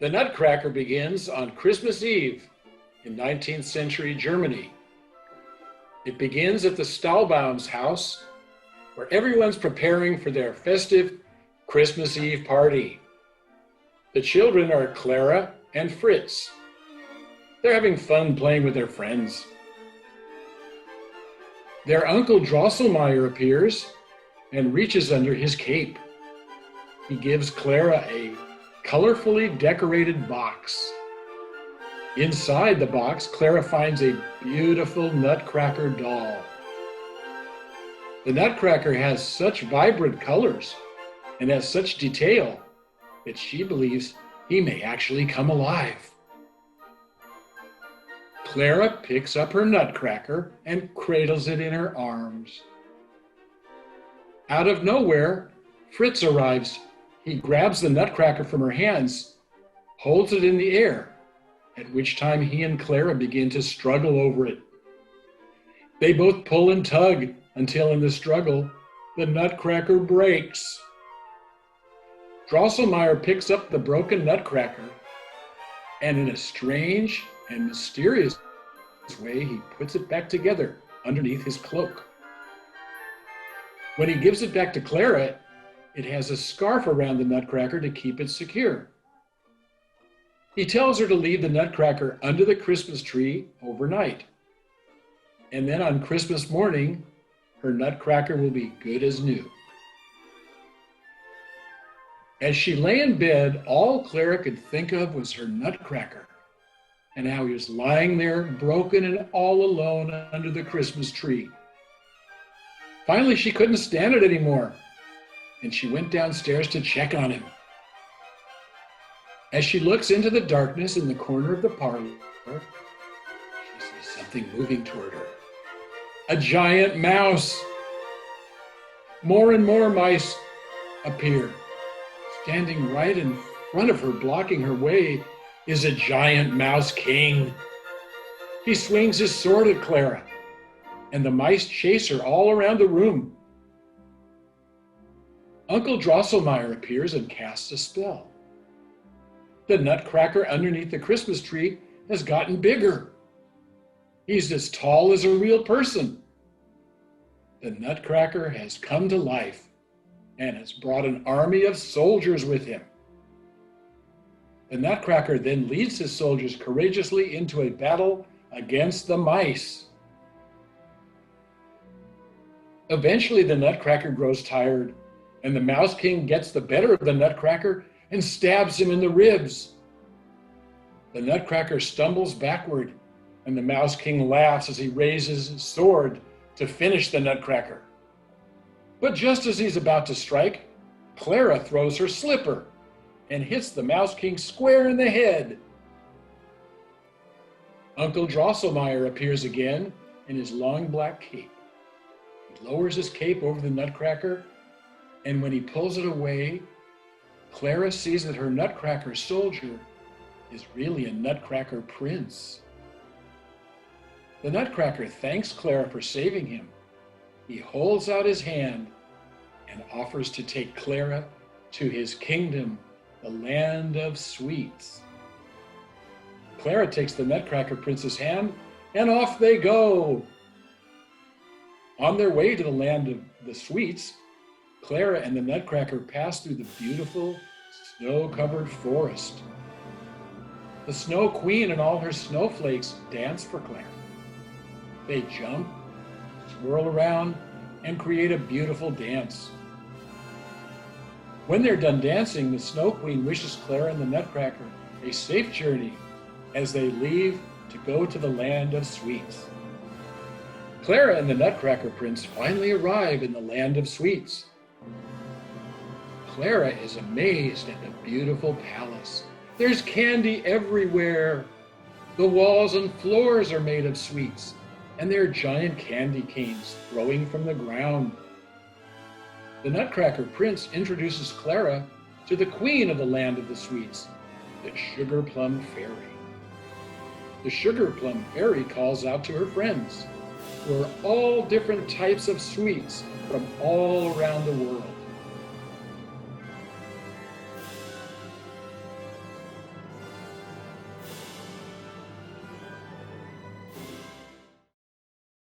The Nutcracker begins on Christmas Eve in 19th century Germany. It begins at the Stahlbaum's house, where everyone's preparing for their festive Christmas Eve party. The children are Clara and Fritz. They're having fun playing with their friends. Their uncle Drosselmeyer appears and reaches under his cape. He gives Clara a colorfully decorated box. Inside the box, Clara finds a beautiful Nutcracker doll. The Nutcracker has such vibrant colors and has such detail that she believes he may actually come alive. Clara picks up her Nutcracker and cradles it in her arms. Out of nowhere, Fritz arrives. He grabs the Nutcracker from her hands, holds it in the air, at which time he and Clara begin to struggle over it. They both pull and tug until in the struggle, the Nutcracker breaks. Drosselmeyer picks up the broken Nutcracker, and in a strange and mysterious way, he puts it back together underneath his cloak. When he gives it back to Clara, it has a scarf around the Nutcracker to keep it secure. He tells her to leave the Nutcracker under the Christmas tree overnight. And then on Christmas morning, her Nutcracker will be good as new. As she lay in bed, all Clara could think of was her Nutcracker, and how he was lying there broken and all alone under the Christmas tree. Finally, she couldn't stand it anymore, and she went downstairs to check on him. As she looks into the darkness in the corner of the parlor, she sees something moving toward her. A giant mouse. More and more mice appear. Standing right in front of her, blocking her way, is a giant mouse king. He swings his sword at Clara, and the mice chase her all around the room. Uncle Drosselmeyer appears and casts a spell. The Nutcracker underneath the Christmas tree has gotten bigger. He's as tall as a real person. The Nutcracker has come to life and has brought an army of soldiers with him. The Nutcracker then leads his soldiers courageously into a battle against the mice. Eventually, the Nutcracker grows tired, and the Mouse King gets the better of the Nutcracker and stabs him in the ribs. The Nutcracker stumbles backward, and the Mouse King laughs as he raises his sword to finish the Nutcracker. But just as he's about to strike, Clara throws her slipper and hits the Mouse King square in the head. Uncle Drosselmeyer appears again in his long black cape. He lowers his cape over the Nutcracker, and when he pulls it away, Clara sees that her Nutcracker soldier is really a Nutcracker prince. The Nutcracker thanks Clara for saving him. He holds out his hand and offers to take Clara to his kingdom, the land of sweets. Clara takes the Nutcracker prince's hand, and off they go. On their way to the land of the sweets, Clara and the Nutcracker pass through the beautiful, snow-covered forest. The Snow Queen and all her snowflakes dance for Clara. They jump, swirl around, and create a beautiful dance. When they're done dancing, the Snow Queen wishes Clara and the Nutcracker a safe journey as they leave to go to the land of sweets. Clara and the Nutcracker Prince finally arrive in the land of sweets. Clara is amazed at the beautiful palace. There's candy everywhere. The walls and floors are made of sweets, and there are giant candy canes growing from the ground. The Nutcracker Prince introduces Clara to the queen of the land of the sweets, the Sugar Plum Fairy. The Sugar Plum Fairy calls out to her friends, who are all different types of sweets from all around the world.